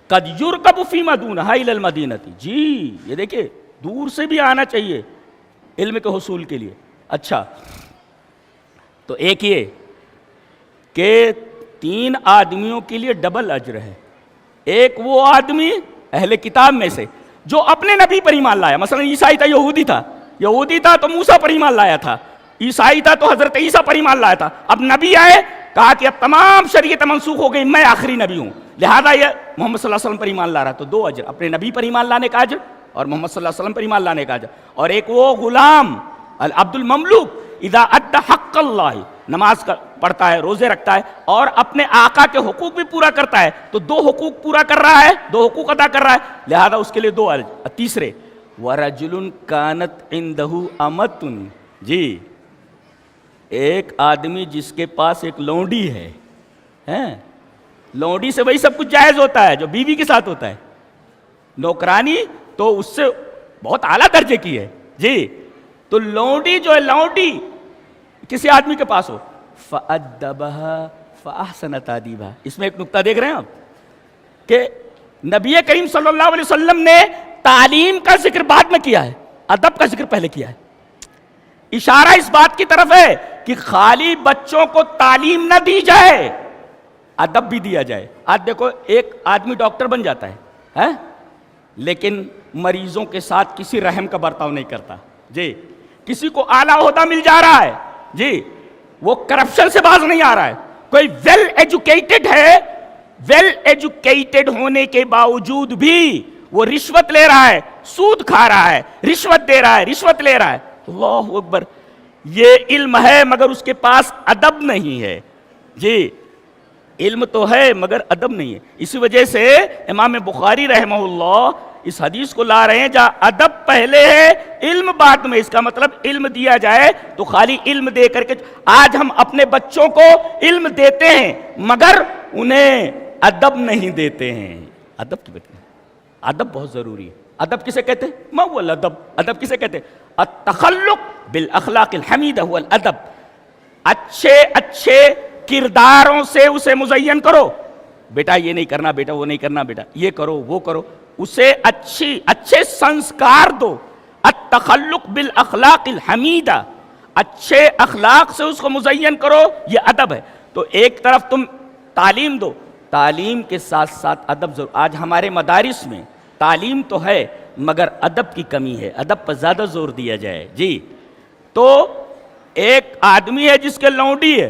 قد یرکب فیما دونہا الی المدینۃ. جی یہ دیکھیں دور سے بھی آنا چاہیے علم کے حصول کے لیے. اچھا تو ایک یہ کہ 3 آدمیوں کے لیے ڈبل اجر ہے. ایک وہ آدمی اہل کتاب میں سے جو اپنے نبی پر ایمان لایا, مثلا عیسائی تھا, یہودی تھا تو موسیٰ پر ایمان لایا تھا, عیسائی تھا تو حضرت عیسیٰ پر ایمان لایا تھا. اب نبی آئے, کہا کہ اب تمام شریعت منسوخ ہو گئی, میں آخری نبی ہوں, لہذا یہ محمد صلی اللہ علیہ وسلم پر ایمان لا رہا. تو 2 اجر, اپنے نبی پر ایمان لانے کا اجر اور محمد صلی اللہ علیہ وسلم پر ایمان لانے کا اجر. اور ایک وہ غلام العبد المملوک اذا ادى حق اللہ, نماز پڑھتا ہے, روزے رکھتا ہے اور اپنے آقا کے حقوق بھی پورا کرتا ہے. تو 2 حقوق پورا کر رہا ہے, 2 حقوق ادا کر رہا ہے, لہذا اس کے لیے 2 اجر. تیسرے وَرَجُلٌ كَانَتْ عِنْدَهُ أَمَةٌ. جی ایک آدمی جس کے پاس ایک لونڈی ہے, لونڈی سے وہی سب کچھ جائز ہوتا ہے جو بیوی کے ساتھ ہوتا ہے. نوکرانی تو اس سے بہت اعلیٰ درجے کی ہے جی. تو لونڈی جو ہے, لونڈی کسی آدمی کے پاس ہو, فَأَدَّبَهَا فَأَحْسَنَ تَأْدِيبَهَا. اس میں ایک نقطہ دیکھ رہے ہیں آپ کہ نبی کریم صلی اللہ علیہ وسلم نے تعلیم کا ذکر بعد میں کیا ہے, ادب کا ذکر پہلے کیا ہے. اشارہ اس بات کی طرف ہے کہ خالی بچوں کو تعلیم نہ دی جائے, ادب بھی دیا جائے. آج دیکھو ایک آدمی ڈاکٹر بن جاتا ہے لیکن مریضوں کے ساتھ کسی رحم کا برتاؤ نہیں کرتا جی. کسی کو اعلیٰ عہدہ مل جا رہا ہے جی, وہ کرپشن سے باز نہیں آ رہا ہے. کوئی ویل ایجوکیٹڈ ہے, ویل ایجوکیٹڈ ہونے کے باوجود بھی وہ رشوت لے رہا ہے, سود کھا رہا ہے, رشوت دے رہا ہے, رشوت لے رہا ہے. اللہ اکبر. یہ علم ہے مگر اس کے پاس ادب نہیں ہے جی. علم تو ہے مگر ادب نہیں ہے. اسی وجہ سے امام بخاری رحمہ اللہ اس حدیث کو لا رہے ہیں جہاں ادب پہلے ہے علم بعد میں. اس کا مطلب علم دیا جائے تو خالی علم دے کر کے. آج ہم اپنے بچوں کو علم دیتے ہیں مگر انہیں ادب نہیں دیتے ہیں. ادب کی بات ہے، ادب بہت ضروری ہے. ادب کسے کہتے ہیں؟ ما هو الادب؟ ادب کسے کہتے ہیں؟ التخلق بالاخلاق الحمیدہ هو الادب. اچھے اچھے کرداروں سے اسے مزین کرو. بیٹا یہ نہیں کرنا، بیٹا وہ نہیں کرنا، بیٹا یہ کرو وہ کرو. اسے اچھے سنسکار دو. التخلق بالاخلاق الحمیدہ، اچھے اخلاق سے اس کو مزین کرو، یہ ادب ہے. تو ایک طرف تم تعلیم دو، تعلیم کے ساتھ ساتھ ادب ضرور. آج ہمارے مدارس میں تعلیم تو ہے مگر ادب کی کمی ہے، ادب پر زیادہ زور دیا جائے. جی تو ایک آدمی ہے جس کے لونڈی ہے،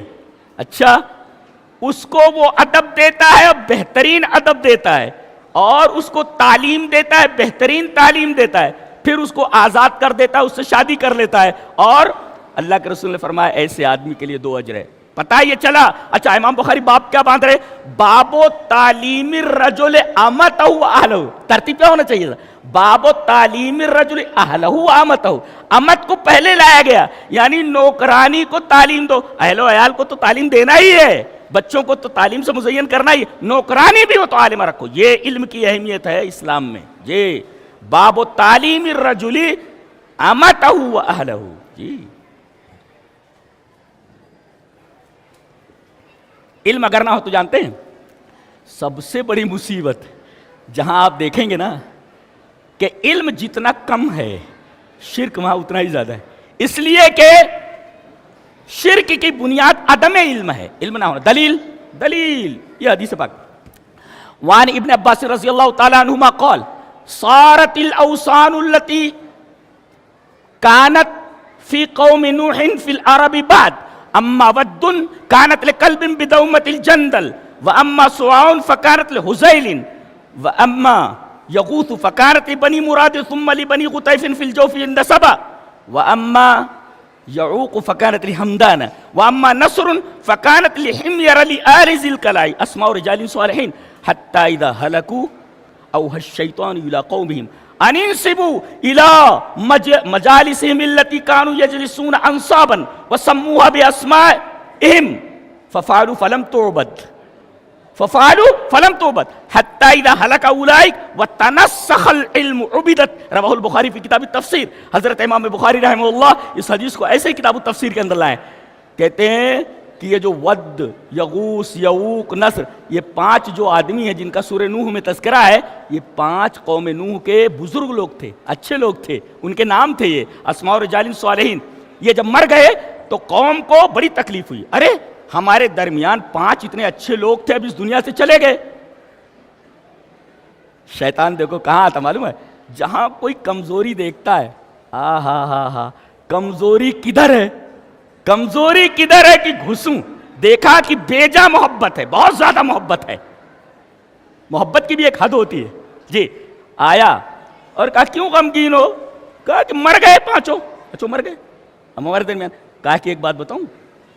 اچھا اس کو وہ ادب دیتا ہے، بہترین ادب دیتا ہے، اور اس کو تعلیم دیتا ہے، بہترین تعلیم دیتا ہے، پھر اس کو آزاد کر دیتا ہے، اس سے شادی کر لیتا ہے. اور اللہ کے رسول نے فرمایا ایسے آدمی کے لیے 2 اجر ہے. پتہ یہ چلا. اچھا امام بخاری باب کیا باندھ رہے؟ باب و تعلیم الرجل امتہ اہلہ. ترتیب کیا ہونا چاہیے تھا؟ باب و تعلیم الرجل اہلہ امتہ. امت کو پہلے لایا گیا، یعنی نوکرانی کو تعلیم دو. اہل و عیال کو تو تعلیم دینا ہی ہے، بچوں کو تو تعلیم سے مزین کرنا ہی. نوکرانی بھی ہو تو عالمہ رکھو. یہ علم کی اہمیت ہے اسلام میں. جی باب و تعلیم الرجل امتہ اہلہ. جی علم اگر نہ ہو تو جانتے ہیں سب سے بڑی مصیبت جہاں آپ دیکھیں گے نا کہ علم جتنا کم ہے شرک وہاں اتنا ہی زیادہ ہے. اس لیے کہ شرک کی بنیاد عدم علم ہے، علم نہ ہونا. دلیل یہ حدیث پاک. وان ابن عباس رضی اللہ تعالی عنہما قال صارت الاوثان التي كانت في قوم نوح في العرب بعد اما ود كانت لقلب بدومة الجندل واما سواع فكانت لهزيل واما يغوث فكانت لبني مراد ثم لبني غطيف في الجوف عند سبا واما يعوق فكانت لحمدان واما نصر فكانت لحمير لآل ذي الكلاء اسماء رجال صالحين حتى اذا هلكوا اوحى الشيطان الى قومهم ان انسبوا الى مجالسهم التي كانوا يجلسون انصابا وسموها باسمائهم ففعلوا فلم تعبد حتى اذا هلك اولئك وتنسخ العلم عبدت. رواه البخاری فی کتاب التفسیر. حضرت امام بخاری رحمہ اللہ اس حدیث کو ایسے ہی کتاب التفسیر کے اندر لائے. کہتے ہیں کہ یہ جو ود، یغوث، یعوق، نصر، یہ 5 جو آدمی ہیں جن کا سورہ نوح میں تذکرہ ہے، یہ 5 قوم نوح کے بزرگ لوگ تھے، اچھے لوگ تھے، ان کے نام تھے یہ اسماء رجال صالحین. یہ جب مر گئے تو قوم کو بڑی تکلیف ہوئی. ارے ہمارے درمیان 5 اتنے اچھے لوگ تھے، اب اس دنیا سے چلے گئے. شیطان دیکھو کہاں آتا معلوم ہے؟ جہاں کوئی کمزوری دیکھتا ہے. کمزوری کدھر ہے؟ کمزوری کدھر ہے کہ گھسوں. دیکھا کہ بیجا محبت ہے، بہت زیادہ محبت ہے. محبت کی بھی ایک حد ہوتی ہے. جی آیا اور کہا کیوں غمگین ہو؟ کہا کہ مر گئے 5. اچھا مر گئے ہم ہمارے درمیان. کہا کہ ایک بات بتاؤں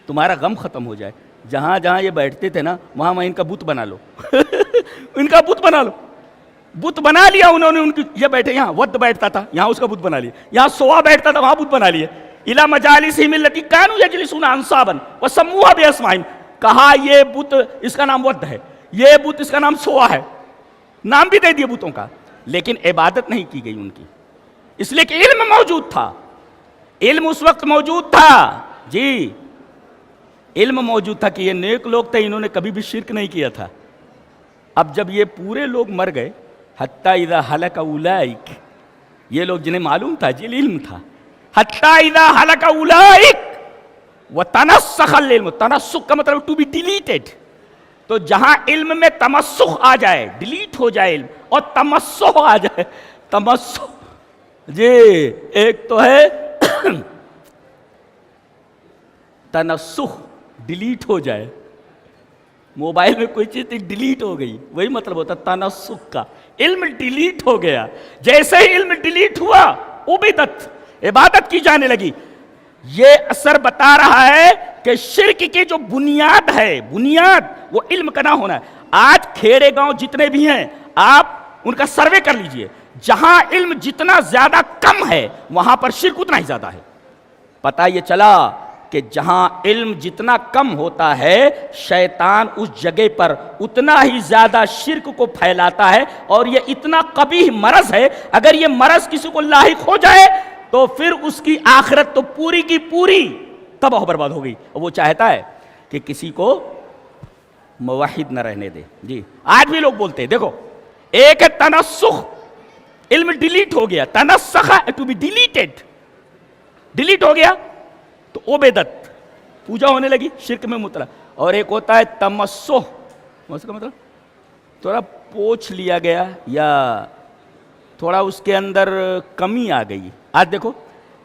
تمہارا غم ختم ہو جائے. جہاں جہاں یہ بیٹھتے تھے نا وہاں ان کا بت بنا لو. ان کا بت بنا لو. بت بنا لیا انہوں نے. ان کی یہ بیٹھے یہاں ود بیٹھتا تھا، یہاں اس کا بت بنا لیا. یہاں سوا بیٹھتا تھا، وہاں بت بنا لیا. الی مجالسہم التی کانوا یجلسون انصابا وسموها باسمائہم. کہا یہ بت اس کا نام ود ہے، یہ بت اس کا نام سوا ہے، نام بھی دے دیے بتوں کا، لیکن عبادت نہیں کی گئی ان کی. اس لیے کہ علم موجود تھا. علم اس وقت موجود تھا. جی علم موجود تھا کہ یہ نیک لوگ تھے، انہوں نے کبھی بھی شرک نہیں کیا تھا. اب جب یہ پورے لوگ مر گئے، حتی اذا ہلک اولئک، یہ لوگ جنہیں معلوم تھا، جی علم تھا، حتی اذا ہلک اولئک وتنسخ العلم. تنسخ کا مطلب ٹو بی ڈیلیٹڈ. تو جہاں علم میں تمسخ آ جائے، ڈیلیٹ ہو جائے علم، اور تمسخ آ جائے. تمسخ جی ایک تو ہے تنسخ، ڈیلیٹ ہو جائے. موبائل میں کوئی چیز ڈیلیٹ ہو گئی، وہی مطلب ہوتا ہے تنسخ کا. علم ڈیلیٹ ہو گیا. جیسے ہی علم ڈیلیٹ ہوا عبادت، عبادت کی جانے لگی. یہ اثر بتا رہا ہے کہ شرک کی جو بنیاد ہے، بنیاد وہ علم کا نہ ہونا ہے. آج کھیڑے گاؤں جتنے بھی ہیں آپ ان کا سروے کر لیجئے، جہاں علم جتنا زیادہ کم ہے وہاں پر شرک اتنا ہی زیادہ ہے۔ پتہ یہ چلا کہ جہاں علم جتنا کم ہوتا ہے شیطان اس جگہ پر اتنا ہی زیادہ شرک کو پھیلاتا ہے، اور یہ اتنا قبیح مرض ہے، اگر یہ مرض کسی کو لاحق ہو جائے تو پھر اس کی آخرت تو پوری کی پوری تباہ و برباد ہو گئی۔ اور وہ چاہتا ہے کہ کسی کو موحد نہ رہنے دے۔ جی آج بھی لوگ بولتے ہیں، دیکھو ایک ہے تنسخ، علم ڈیلیٹ ہو گیا، تنسخ ٹو بی ڈیلیٹڈ، ڈیلیٹ ہو گیا تو عبادت پوجا ہونے لگی، شرک میں مبتلا۔ اور ایک ہوتا ہے تمسح، اس کا مطلب تھوڑا پوچھ لیا گیا یا تھوڑا اس کے اندر کمی آ گئی۔ آج دیکھو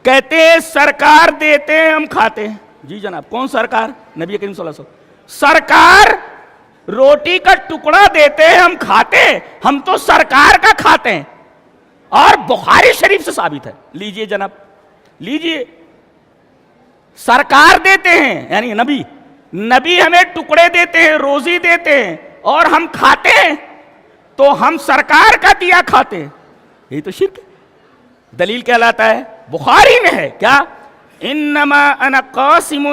کہتے ہیں سرکار دیتے ہیں ہم کھاتے ہیں۔ جی جناب، کون سرکار؟ نبی کریم صلی اللہ علیہ وسلم۔ سرکار روٹی کا ٹکڑا دیتے ہیں ہم کھاتے ہیں، ہم تو سرکار کا کھاتے ہیں، اور بخاری شریف سے ثابت ہے۔ لیجئے جناب، لیجئے، سرکار دیتے ہیں یعنی نبی، نبی ہمیں ٹکڑے دیتے ہیں، روزی دیتے ہیں، اور ہم کھاتے ہیں، تو ہم سرکار کا دیا کھاتے ہیں، یہی تو شرک ہے۔ دلیل کہلاتا ہے، بخاری میں ہے کیا؟ انما انا قاسم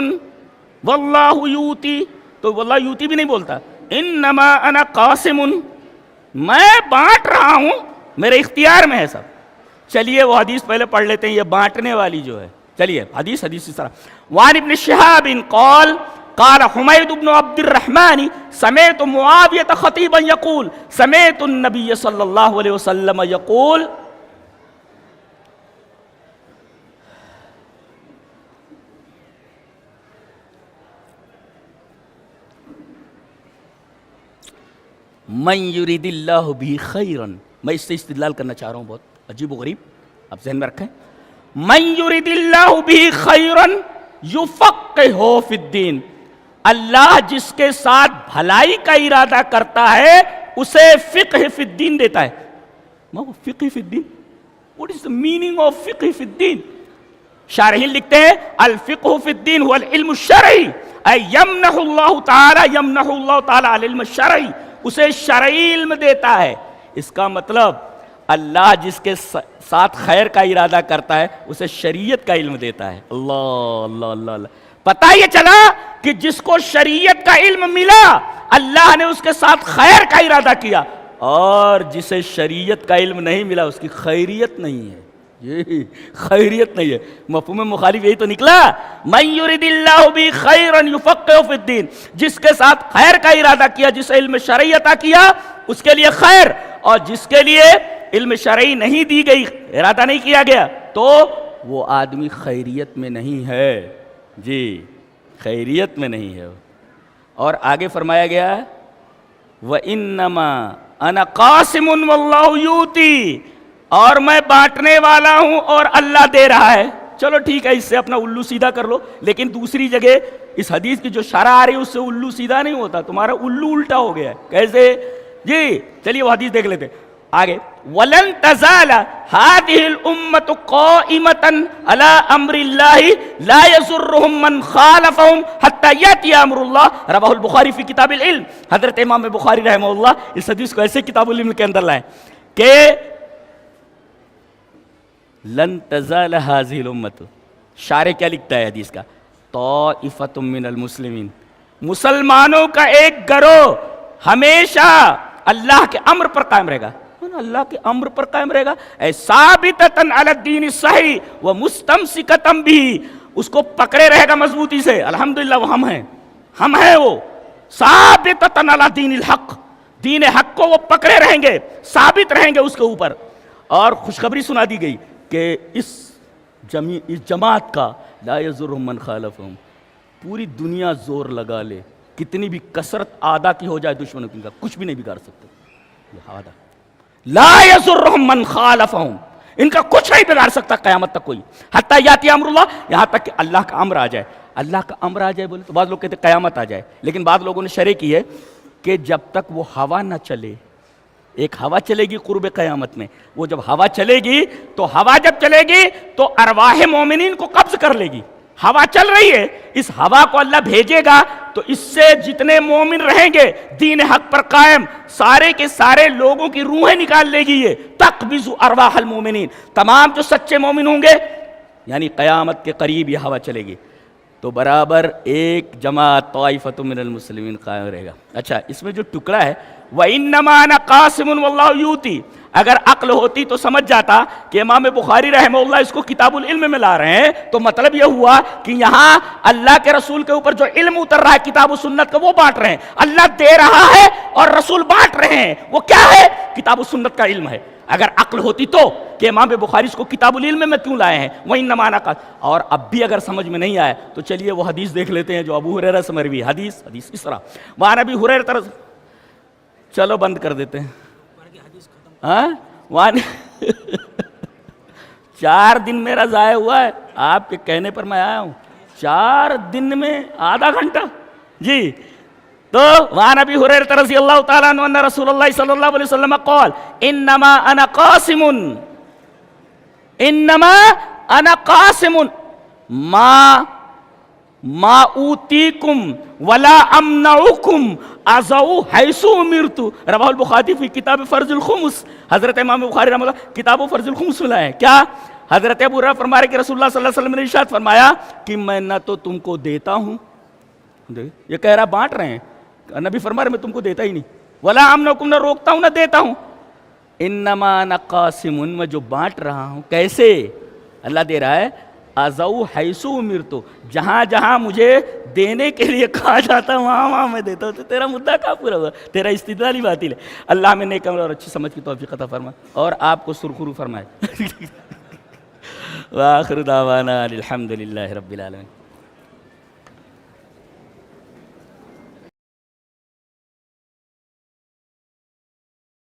واللہ یوتی، تو واللہ یوتی بھی نہیں بولتا، انما انا قاسم، میں بانٹ رہا ہوں، میرے اختیار میں ہے سب۔ چلیے وہ حدیث پہلے پڑھ لیتے ہیں، یہ بانٹنے والی جو ہے۔ چلیے حدیث اس طرح، وعن ابن شہاب قال قال حمید بن عبد الرحمن سمعت معاویہ خطیبا یقول سمعت النبی صلی اللہ علیہ وسلم یقول، من یرید اللہ بھی خیرا، میں اس سے استدلال کرنا چاہ رہا ہوں، بہت عجیب و غریب، آپ ذہن میں رکھیں۔ من یرید اللہ بھی خیرا یفقہہ فی الدین، اللہ جس کے ساتھ بھلائی کا ارادہ کرتا ہے اسے فقہ فی الدین دیتا ہے۔ ما هو فقہ فی الدین؟ What is the meaning of فقہ فی الدین؟ شارحین لکھتے ہیں الفقہ فی الدین هو العلم الشرعی، اے یمنح اللہ تعالی العلم الشرعی، اسے شرعی علم دیتا ہے۔ اس کا مطلب اللہ جس کے ساتھ خیر کا ارادہ کرتا ہے اسے شریعت کا علم دیتا ہے۔ اللہ اللہ اللہ اللہ، پتہ یہ چلا کہ جس کو شریعت کا علم ملا اللہ نے اس کے ساتھ خیر کا ارادہ کیا، اور جسے شریعت کا علم نہیں ملا اس کی خیریت نہیں ہے، یہ خیریت نہیں ہے۔ مفہوم مخالف یہی تو نکلا، من یرید اللہ بھی خیرا یفقہہ فی الدین، جس کے ساتھ خیر کا ارادہ کیا، جس علم شرعی عطا کیا اس کے لیے خیر، اور جس کے لیے علم شرعی نہیں دی گئی، ارادہ نہیں کیا گیا، تو وہ آدمی خیریت میں نہیں ہے۔ جی خیریت میں نہیں ہے۔ اور آگے فرمایا گیا وَإِنَّمَا أَنَا قَاسِمٌ وَاللَّهُ يُؤْتِي، اور میں بانٹنے والا ہوں اور اللہ دے رہا ہے۔ چلو ٹھیک ہے، اس سے اپنا الو سیدھا کر لو، لیکن دوسری جگہ اس حدیث کی جو شرح آ رہی ہے اس سے الو سیدھا نہیں ہوتا، تمہارا الو الٹا ہو گیا ہے۔ کیسے؟ جی چلیے وہ حدیث دیکھ لیتے آگے۔ وَلَن تَزَالَ هَذِهِ الْأُمَّةُ قَائِمَةً عَلَىٰ أَمْرِ اللَّهِ لَا يَضُرُّهُم مَّن خَالَفَهُم حَتَّىٰ يَأْتِيَ أَمْرُ اللَّهِ، رواہ البخاری فی کتاب العلم۔ حضرت امام بخاری رحمہ اللہ اس حدیث کو ایسے کتاب العلم کے اندر لائیں کہ لن تزال هذه الأمة، شارح کیا لکھتا ہے حدیث کا؟ طائفة من المسلمین، مسلمانوں کا ایک گروہ ہمیشہ اللہ کے امر پر قائم رہے گا، اللہ کے امر پر قائم رہے گا، اے ثابتۃ علی الدین الصحیح و مستمسکۃ بھی، اس کو پکڑے رہے گا مضبوطی سے۔ الحمدللہ وہ ہم ہیں وہ ثابتۃ علی دین الحق، دین حق کو وہ پکڑے رہیں گے، ثابت رہیں گے اس کے اوپر۔ اور خوشخبری سنا دی گئی کہ اس جماعت کا لا یضرهم من خالفهم، پوری دنیا زور لگا لے، کتنی بھی کثرت آدھا کی ہو جائے دشمنوں کی، کچھ بھی نہیں بگاڑ سکتے۔ آدھا لا یضرهم من خالفهم، ان کا کچھ نہیں بگاڑ سکتا قیامت تک کوئی، حتی یاتی امر اللہ، یہاں تک کہ اللہ کا امر آ جائے۔ اللہ کا امر آ جائے بولے تو بعض لوگ کہتے ہیں قیامت آ جائے، لیکن بعض لوگوں نے شرح کی ہے کہ جب تک وہ ہوا نہ چلے، ایک ہوا چلے گی قرب قیامت میں، وہ جب ہوا چلے گی تو ہوا جب چلے گی تو ارواح مومنین کو قبض کر لے گی، ہوا چل رہی ہے، اس ہوا کو اللہ بھیجے گا تو اس سے جتنے مومن رہیں گے دین حق پر قائم، سارے کے سارے لوگوں کی روحیں نکال لے گی یہ، تقبض ارواح المومنین، تمام جو سچے مومن ہوں گے، یعنی قیامت کے قریب یہ ہوا چلے گی تو برابر ایک جماعت طائفۃ من المسلمین قائم رہے گا۔ اچھا، اس میں جو ٹکڑا ہے وَإِنَّمَا أَنَا قَاسِمٌ وَاللَّهُ يُؤْتِي، اگر عقل ہوتی تو سمجھ جاتا کہ امام بخاری رحمہ اللہ اس کو کتاب العلم میں لا رہے ہیں، تو مطلب یہ ہوا کہ یہاں اللہ کے رسول کے اوپر جو علم اتر رہا ہے کتاب و سنت کا وہ بانٹ رہے ہیں، اللہ دے رہا ہے اور رسول بانٹ رہے ہیں، وہ کیا ہے؟ کتاب و سنت کا علم ہے۔ اگر عقل ہوتی تو کہ امام بخاری اس کو کتاب العلم میں کیوں لائے ہیں، وَإِنَّمَا أَنَا قَاسِمٌ، اور اب بھی اگر سمجھ میں نہیں آئے تو چلیے وہ حدیث دیکھ لیتے ہیں جو ابو ہریرہ سے مروی حدیث اس طرح، وہاں ابی ہریرہ، چلو بند کر دیتے ہیں، ہاں وہاں 4 دن میرا ضائع ہوا ہے، آپ کے کہنے پر میں آیا ہوں، 4 دن میں آدھا گھنٹہ، جی۔ تو وہاں ابی ہریرہ رضی اللہ تعالیٰ عنہ ان رسول اللہ صلی اللہ علیہ وسلم قال انما انا قاسم، انما انا قاسم ما اوتیکم ولا امنعکم ازو حیث امرت، رواہ البخاری فی کتاب فرض الخمس، حضرت امام بخاری رحمہ اللہ کتاب فرض الخمس میں لائے ہیں۔ کیا حضرت ابو ہریرہ فرما رہے کہ رسول اللہ صلی اللہ علیہ وسلم نے ارشاد فرمایا کہ میں نہ تو تم کو دیتا ہوں، یہ کہہ رہا بانٹ رہے ہیں، نبی فرما رہے میں تم کو دیتا ہی نہیں، ولا امنعکم، نہ روکتا ہوں نہ دیتا ہوں، انما انا قاسم، میں جو بانٹ رہا ہوں، کیسے؟ اللہ دے رہا ہے ازو حیث امرت، جہاں جہاں مجھے دینے کے لیے کہا جاتا ہے وہاں میں دیتا ہوں، تو تیرا مدعا کہاں پورا ہوا؟ تیرا استدلال ہی باطل ہے۔ اللہ میں نیک عمل اور اچھی سمجھ کی توفیق عطا فرمائے اور آپ کو سرخرو فرمائے۔ وآخر دعوانا الحمد للہ رب العالمین۔